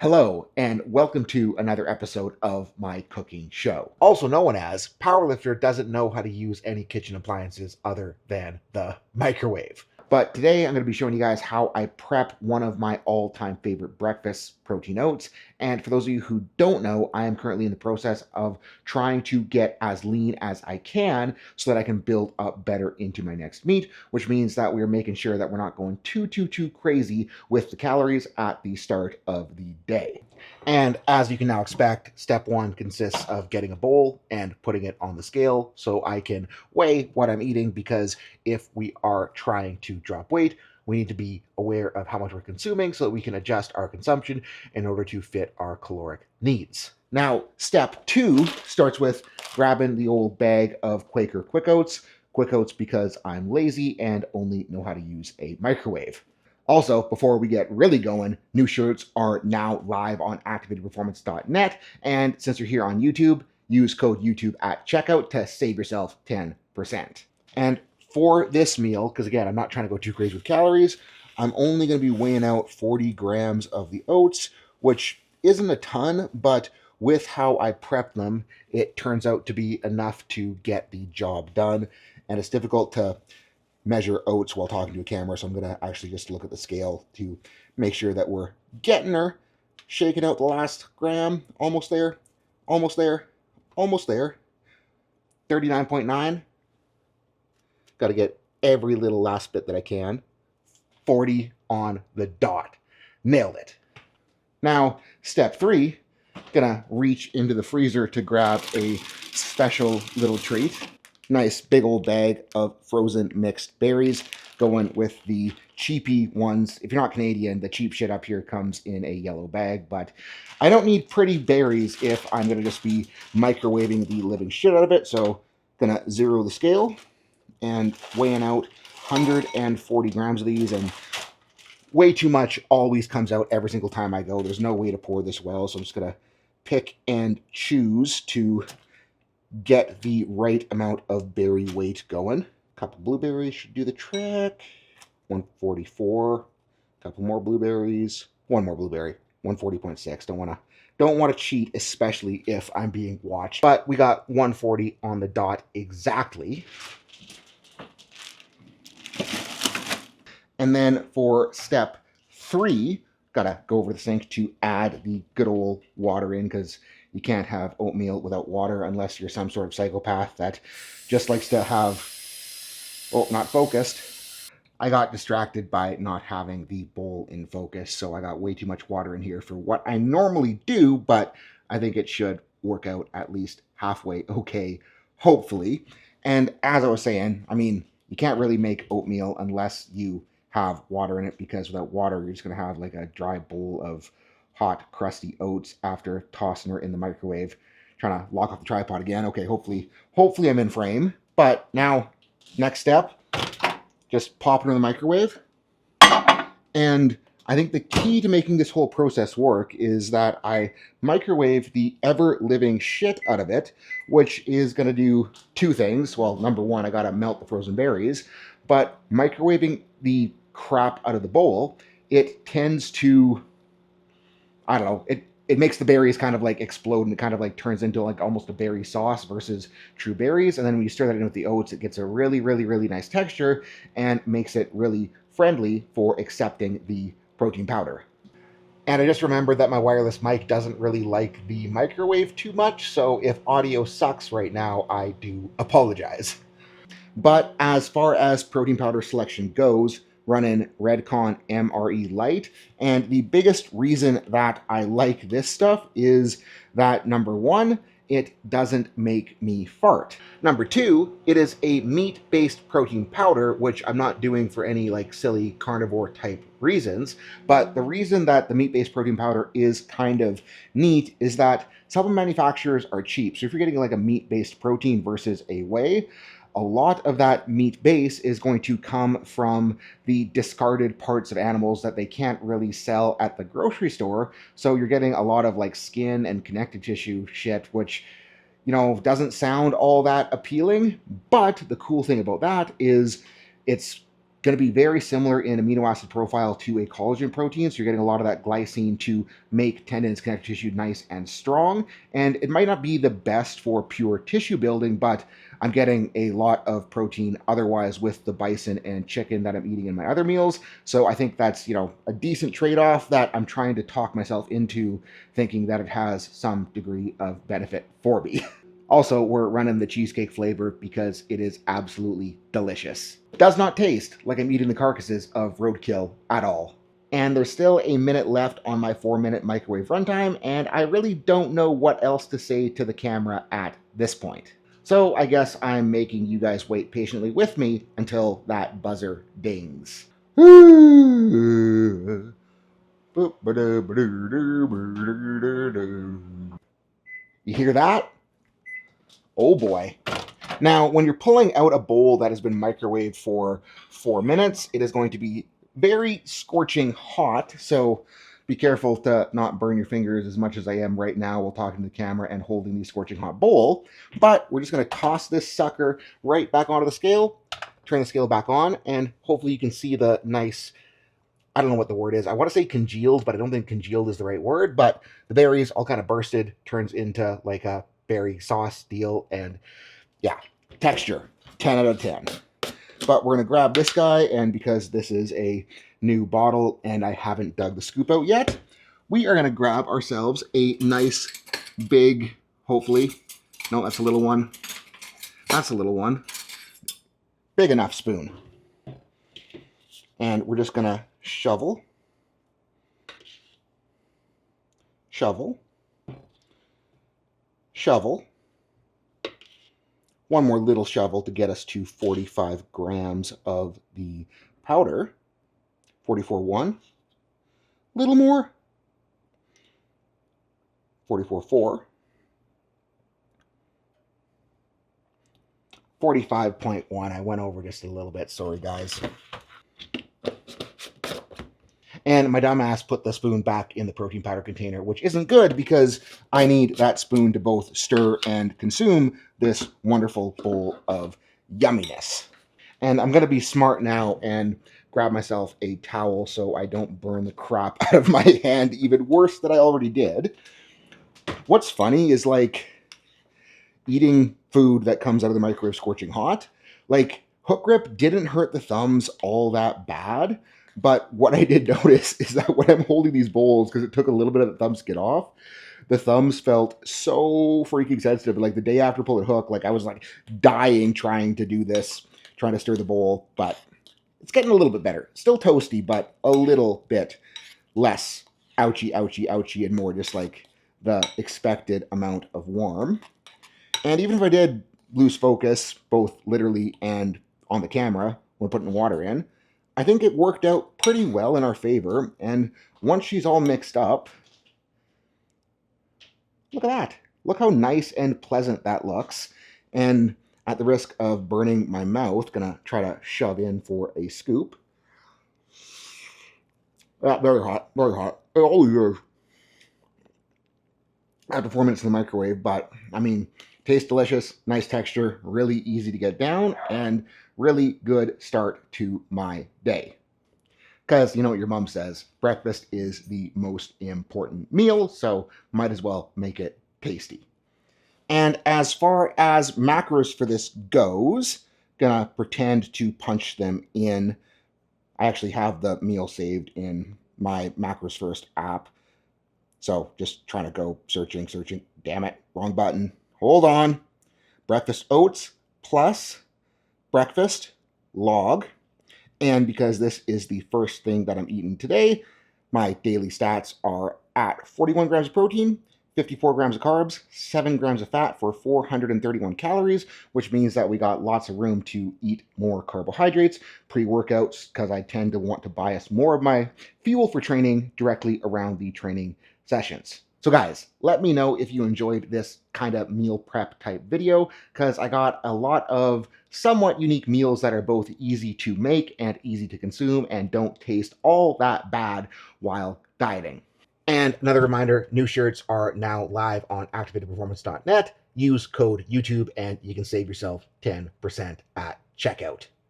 Hello, and welcome to another episode of my cooking show. Also known as Powerlifter Doesn't Know How to Use Any Kitchen Appliances Other Than the Microwave. But today I'm going to be showing you guys how I prep one of my all-time favorite breakfasts, protein oats. And for those of you who don't know, I am currently in the process of trying to get as lean as I can so that I can build up better into my next meet, which means that we're making sure that we're not going too crazy with the calories at the start of the day. And as you can now expect, step one consists of getting a bowl and putting it on the scale so I can weigh what I'm eating, because if we are trying to drop weight, we need to be aware of how much we're consuming so that we can adjust our consumption in order to fit our caloric needs. Now, step two starts with grabbing the old bag of Quaker Quick Oats. Quick Oats because I'm lazy and only know how to use a microwave. Also, before we get really going, new shirts are now live on activatedperformance.net, and since you're here on YouTube, use code YouTube at checkout to save yourself 10%. And for this meal, because again, I'm not trying to go too crazy with calories, I'm only going to be weighing out 40 grams of the oats, which isn't a ton, but with how I prep them, it turns out to be enough to get the job done. And it's difficult to measure oats while talking to a camera, so I'm going to actually just look at the scale to make sure that we're getting her. Shaking out the last gram. Almost there. Almost there. Almost there. 39.9. Got to get every little last bit that I can. 40 on the dot. Nailed it. Now, step three, gonna reach into the freezer to grab a special little treat. Nice big old bag of frozen mixed berries, going with the cheapy ones. If you're not Canadian, the cheap shit up here comes in a yellow bag, but I don't need pretty berries if I'm gonna just be microwaving the living shit out of it. So gonna zero the scale and weighing out 140 grams of these, and way too much always comes out every single time I go. There's no way to pour this well, so I'm just gonna pick and choose to get the right amount of berry weight going. A couple blueberries should do the trick. 144. A couple more blueberries. One more blueberry. 140.6. Don't want to cheat, especially if I'm being watched. But we got 140 on the dot exactly. And then for step three, gotta go over the sink to add the good old water in, because you can't have oatmeal without water unless you're some sort of psychopath that just likes to have, oh, not focused. I got distracted by not having the bowl in focus, so I got way too much water in here for what I normally do, but I think it should work out at least halfway okay, hopefully. And as I was saying, I mean, you can't really make oatmeal unless you have water in it, because without water, you're just going to have like a dry bowl of hot, crusty oats after tossing her in the microwave. Trying to lock off the tripod again. Okay, hopefully I'm in frame. But now, next step, just pop it in the microwave. And I think the key to making this whole process work is that I microwave the ever-living shit out of it, which is going to do two things. Well, number one, I got to melt the frozen berries, but microwaving the crap out of the bowl, it tends to, I don't know, it makes the berries kind of like explode, and it kind of like turns into like almost a berry sauce versus true berries. And then when you stir that in with the oats, it gets a really nice texture and makes it really friendly for accepting the protein powder. And I just remembered that my wireless mic doesn't really like the microwave too much, so if audio sucks right now, I do apologize. But as far as protein powder selection goes, running Redcon MRE Lite. And the biggest reason that I like this stuff is that, number one, it doesn't make me fart. Number two, it is a meat-based protein powder, which I'm not doing for any like silly carnivore type reasons. But the reason that the meat-based protein powder is kind of neat is that supplement manufacturers are cheap. So if you're getting like a meat-based protein versus a whey, a lot of that meat base is going to come from the discarded parts of animals that they can't really sell at the grocery store. So you're getting a lot of like skin and connective tissue shit, which, you know, doesn't sound all that appealing. But the cool thing about that is it's Going to be very similar in amino acid profile to a collagen protein. So you're getting a lot of that glycine to make tendons, connective tissue nice and strong. And it might not be the best for pure tissue building, but I'm getting a lot of protein otherwise with the bison and chicken that I'm eating in my other meals. So I think that's, a decent trade-off that I'm trying to talk myself into thinking that it has some degree of benefit for me. Also, we're running the cheesecake flavor because it is absolutely delicious. It does not taste like I'm eating the carcasses of roadkill at all. And there's still a minute left on my 4-minute microwave runtime, and I really don't know what else to say to the camera at this point. So I guess I'm making you guys wait patiently with me until that buzzer dings. You hear that? Oh boy. Now, when you're pulling out a bowl that has been microwaved for 4 minutes, it is going to be very scorching hot. So be careful to not burn your fingers as much as I am right now while talking to the camera and holding the scorching hot bowl. But we're just going to toss this sucker right back onto the scale, turn the scale back on, and hopefully you can see the nice, I don't know what the word is. I want to say congealed, but I don't think congealed is the right word. But the berries all kind of bursted, turns into like a berry sauce deal, and yeah, texture, 10 out of 10. But we're going to grab this guy, and because this is a new bottle and I haven't dug the scoop out yet, we are going to grab ourselves a nice big, hopefully, no, that's a little one. That's a little one. Big enough spoon. And we're just going to shovel, shovel, shovel. One more little shovel to get us to 45 grams of the powder. 44.1. Little more. 44.4. 45.1. I went over just a little bit. Sorry, guys. And my dumb ass put the spoon back in the protein powder container, which isn't good because I need that spoon to both stir and consume this wonderful bowl of yumminess. And I'm going to be smart now and grab myself a towel so I don't burn the crap out of my hand even worse than I already did. What's funny is like eating food that comes out of the microwave scorching hot. Like hook grip didn't hurt the thumbs all that bad. But what I did notice is that when I'm holding these bowls, because it took a little bit of the thumb skid off, the thumbs felt so freaking sensitive. Like the day after pulling hook, like I was like dying trying to do this, trying to stir the bowl. But it's getting a little bit better. Still toasty, but a little bit less ouchy, ouchy, ouchy, and more just like the expected amount of warm. And even if I did lose focus, both literally and on the camera when putting water in, I think it worked out pretty well in our favor, and once she's all mixed up, look at that. Look how nice and pleasant that looks. And at the risk of burning my mouth, gonna try to shove in for a scoop. Very hot, very hot. Oh, yeah. After 4 minutes in the microwave, but I mean, tastes delicious, nice texture, really easy to get down, and really good start to my day. Because you know what your mom says, breakfast is the most important meal, so might as well make it tasty. And as far as macros for this goes, gonna pretend to punch them in. I actually have the meal saved in my Macros First app. So just trying to go searching. Damn it, wrong button. Hold on. Breakfast oats plus breakfast log. And because this is the first thing that I'm eating today, my daily stats are at 41 grams of protein, 54 grams of carbs, 7 grams of fat for 431 calories, which means that we got lots of room to eat more carbohydrates, pre-workouts, because I tend to want to bias more of my fuel for training directly around the training sessions. So guys, let me know if you enjoyed this kind of meal prep type video, because I got a lot of somewhat unique meals that are both easy to make and easy to consume and don't taste all that bad while dieting. And another reminder, new shirts are now live on activatedperformance.net. Use code YouTube and you can save yourself 10% at checkout.